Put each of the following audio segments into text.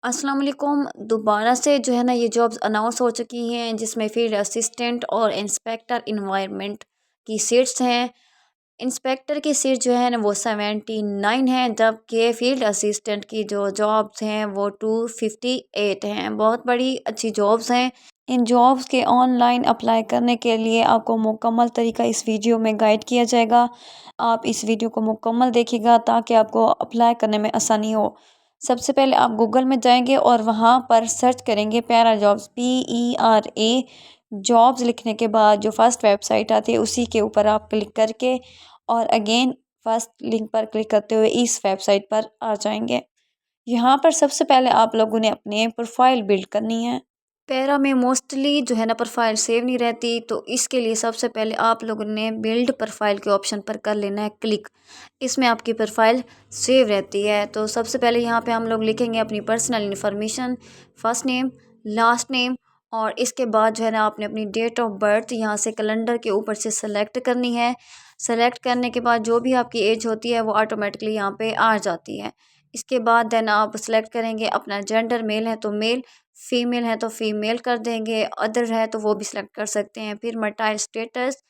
अस्सलाम वालेकुम। दोबारा से जो है ना ये जॉब्स अनाउंस हो चुकी हैं, जिसमें फील्ड असिस्टेंट और इंस्पेक्टर इन्वायरमेंट की सीट्स हैं। इंस्पेक्टर की सीट जो है ना वो 79 है, जबकि फील्ड असिस्टेंट की जो जॉब्स हैं वो 258 हैं। बहुत बड़ी अच्छी जॉब्स हैं। इन जॉब्स के ऑनलाइन अप्लाई करने के लिए आपको मुकम्मल तरीका इस वीडियो में गाइड किया जाएगा। आप इस वीडियो को मुकम्मल देखिएगा ताकि आपको अप्लाई करने में आसानी हो। सबसे पहले आप गूगल में जाएंगे और वहाँ पर सर्च करेंगे पैरा जॉब्स, PERA जॉब्स। लिखने के बाद जो फर्स्ट वेबसाइट आती है उसी के ऊपर आप क्लिक करके और अगेन फर्स्ट लिंक पर क्लिक करते हुए इस वेबसाइट पर आ जाएंगे। यहाँ पर सबसे पहले आप लोगों ने अपनी प्रोफाइल बिल्ड करनी है। पैरा में मोस्टली जो है ना प्रोफाइल सेव नहीं रहती, तो इसके लिए सबसे पहले आप लोगों ने बिल्ड प्रोफाइल के ऑप्शन पर कर लेना है क्लिक। इसमें आपकी प्रोफाइल सेव रहती है। तो सबसे पहले यहाँ पे हम लोग लिखेंगे अपनी personal information, first name, last name, और इसके बाद जो है ना आपने अपनी डेट ऑफ बर्थ यहाँ से कैलेंडर के ऊपर से सेलेक्ट करनी है। सेलेक्ट करने के बाद जो भी आपकी एज होती है वो ऑटोमेटिकली यहाँ पे आ जाती है। इसके बाद देन आप सेलेक्ट करेंगे अपना जेंडर, मेल है तो मेल, फीमेल है तो फीमेल कर देंगे, अदर है तो वो भी सिलेक्ट कर सकते हैं। फिर मर्टाइल स्टेटस,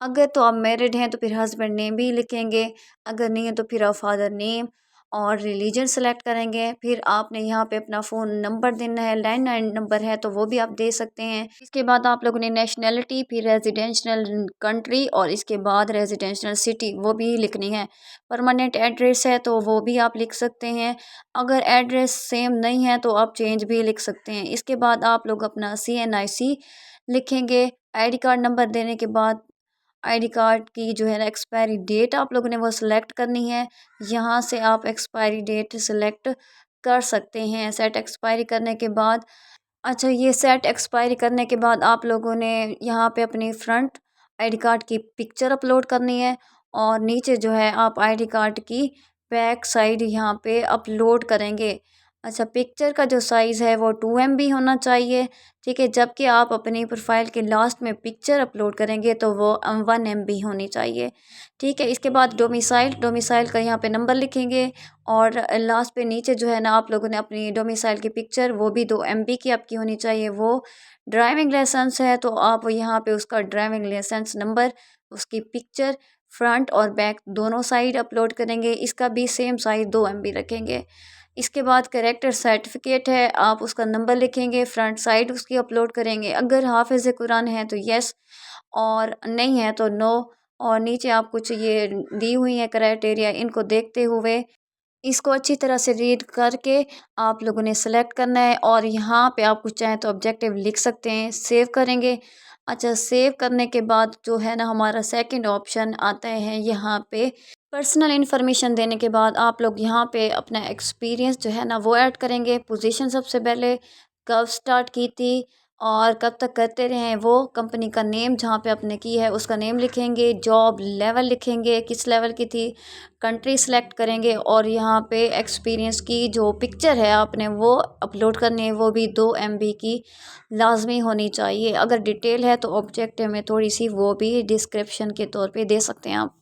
अगर तो आप मैरिड हैं तो फिर हस्बैंड नेम भी लिखेंगे, अगर नहीं है तो फिर आप फादर नेम, और रिलीजन सेलेक्ट करेंगे। फिर आपने यहाँ पे अपना फ़ोन नंबर देना है, लैंडलाइन नंबर है तो वो भी आप दे सकते हैं। इसके बाद आप लोगों ने नेशनैलिटी, फिर रेजिडेंशनल कंट्री और इसके बाद रेजिडेंशनल सिटी वो भी लिखनी है। परमानेंट एड्रेस है तो वो भी आप लिख सकते हैं। अगर एड्रेस सेम नहीं है तो आप चेंज भी लिख सकते हैं। इसके बाद आप लोग अपना CNIC लिखेंगे। आईडी कार्ड नंबर देने के बाद आईडी कार्ड की जो है ना एक्सपायरी डेट आप लोगों ने वो सिलेक्ट करनी है। यहाँ से आप एक्सपायरी डेट सिलेक्ट कर सकते हैं। सेट एक्सपायरी करने के बाद, अच्छा, ये सेट एक्सपायरी करने के बाद आप लोगों ने यहाँ पे अपनी फ्रंट आईडी कार्ड की पिक्चर अपलोड करनी है, और नीचे जो है आप आईडी कार्ड की बैक साइड यहाँ पे अपलोड करेंगे। अच्छा, पिक्चर का जो साइज़ है वो 2 MB होना चाहिए, ठीक है। जबकि आप अपनी प्रोफाइल के लास्ट में पिक्चर अपलोड करेंगे तो वो 1 MB होनी चाहिए, ठीक है। इसके बाद डोमिसाइल, डोमिसाइल का यहाँ पे नंबर लिखेंगे, और लास्ट पे नीचे जो है ना आप लोगों ने अपनी डोमिसाइल की पिक्चर वो भी 2 MB की आपकी होनी चाहिए। वो ड्राइविंग लाइसेंस है तो आप यहाँ पे उसका ड्राइविंग लाइसेंस नंबर, उसकी पिक्चर फ्रंट और बैक दोनों साइड अपलोड करेंगे। इसका भी सेम साइज 2 MB रखेंगे। इसके बाद करेक्टर सर्टिफिकेट है, आप उसका नंबर लिखेंगे, फ्रंट साइड उसकी अपलोड करेंगे। अगर हाफिज़ कुरान है तो यस, और नहीं है तो नो। और नीचे आप कुछ ये दी हुई है क्राइटेरिया, इनको देखते हुए इसको अच्छी तरह से रीड करके आप लोगों ने सेलेक्ट करना है, और यहाँ पे आप कुछ चाहें तो ऑब्जेक्टिव लिख सकते हैं। सेव करेंगे। अच्छा, सेव करने के बाद जो है ना हमारा सेकंड ऑप्शन आता है यहाँ पे पर्सनल इन्फॉर्मेशन देने के बाद आप लोग यहाँ पे अपना एक्सपीरियंस जो है ना वो ऐड करेंगे। पोजीशन सबसे पहले, कब स्टार्ट की थी और कब तक करते रहे हैं, वो कंपनी का नेम जहाँ पे आपने की है उसका नेम लिखेंगे, जॉब लेवल लिखेंगे किस लेवल की थी, कंट्री सेलेक्ट करेंगे, और यहाँ पे एक्सपीरियंस की जो पिक्चर है आपने वो अपलोड करनी है, वो भी 2 MB की लाजमी होनी चाहिए। अगर डिटेल है तो ऑब्जेक्टिव में थोड़ी सी वो भी डिस्क्रिप्शन के तौर पे दे सकते हैं आप।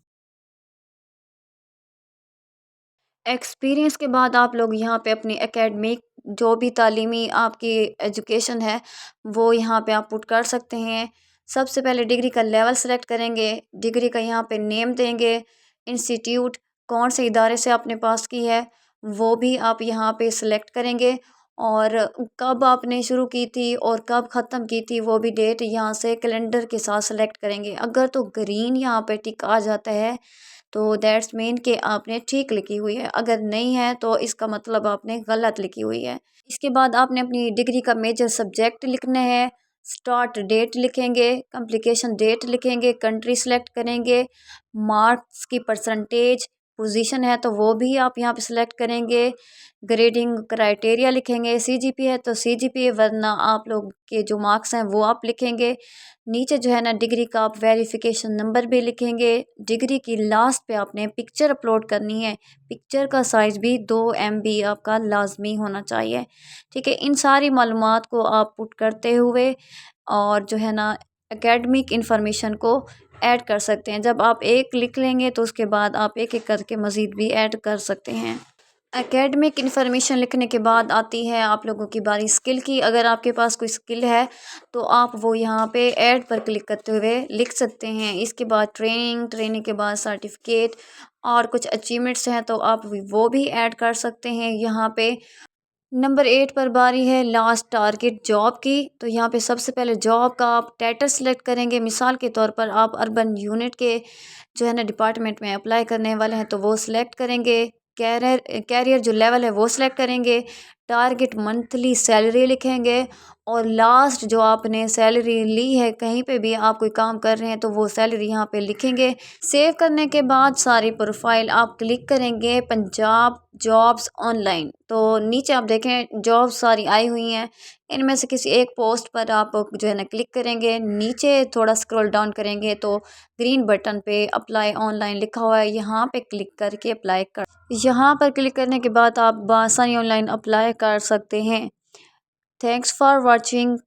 एक्सपीरियंस के बाद आप लोग यहाँ पे अपनी एकेडमिक जो भी तालीमी आपकी एजुकेशन है वो यहाँ पे आप पुट कर सकते हैं। सबसे पहले डिग्री का लेवल सेलेक्ट करेंगे, डिग्री का यहाँ पे नेम देंगे, इंस्टीट्यूट कौन से इदारे से आपने पास की है वो भी आप यहाँ पे सिलेक्ट करेंगे, और कब आपने शुरू की थी और कब ख़त्म की थी वो भी डेट यहाँ से कैलेंडर के साथ सेलेक्ट करेंगे। अगर तो ग्रीन यहाँ पे टिक आ जाता है तो दैट्स मीन कि आपने ठीक लिखी हुई है, अगर नहीं है तो इसका मतलब आपने गलत लिखी हुई है। इसके बाद आपने अपनी डिग्री का मेजर सब्जेक्ट लिखना है, स्टार्ट डेट लिखेंगे, कंप्लीकेशन डेट लिखेंगे, कंट्री सेलेक्ट करेंगे, मार्क्स की परसेंटेज, पोजीशन है तो वो भी आप यहाँ पे सिलेक्ट करेंगे, ग्रेडिंग क्राइटेरिया लिखेंगे, CGPA है तो CGPA, वरना आप लोग के जो मार्क्स हैं वो आप लिखेंगे। नीचे जो है ना डिग्री का आप वेरिफिकेशन नंबर भी लिखेंगे। डिग्री की लास्ट पे आपने पिक्चर अपलोड करनी है, पिक्चर का साइज़ भी 2 MB आपका लाजमी होना चाहिए, ठीक है। इन सारी मालूमात को आप पुट करते हुए और जो है ना एकेडमिक इंफॉर्मेशन को ऐड कर सकते हैं। जब आप एक लिख लेंगे तो उसके बाद आप एक एक करके मज़ीद भी ऐड कर सकते हैं। एकेडमिक इन्फॉर्मेशन लिखने के बाद आती है आप लोगों की बारी स्किल की। अगर आपके पास कोई स्किल है तो आप वो यहाँ पे ऐड पर क्लिक करते हुए लिख सकते हैं। इसके बाद ट्रेनिंग के बाद सर्टिफिकेट और कुछ अचीवमेंट्स हैं तो आप वो भी ऐड कर सकते हैं यहाँ पे। नंबर 8 पर बारी है लास्ट टारगेट जॉब की। तो यहाँ पे सबसे पहले जॉब का आप टाइटल सेलेक्ट करेंगे। मिसाल के तौर पर आप अर्बन यूनिट के जो है ना डिपार्टमेंट में अप्लाई करने वाले हैं तो वो सिलेक्ट करेंगे। कैरियर जो लेवल है वो सिलेक्ट करेंगे। टारगेट मंथली सैलरी लिखेंगे और लास्ट जो आपने सैलरी ली है कहीं पे भी आप कोई काम कर रहे हैं तो वो सैलरी यहाँ पे लिखेंगे। सेव करने के बाद सारी प्रोफाइल आप क्लिक करेंगे पंजाब जॉब्स ऑनलाइन। तो नीचे आप देखें जॉब्स सारी आई हुई हैं। इनमें से किसी एक पोस्ट पर आप जो है ना क्लिक करेंगे। नीचे थोड़ा स्क्रॉल डाउन करेंगे तो ग्रीन बटन पे अप्लाई ऑनलाइन लिखा हुआ है, यहाँ पे क्लिक करके अप्लाई कर यहाँ पर क्लिक करने के बाद आप आसानी ऑनलाइन अप्लाई कर सकते हैं। Thanks for watching.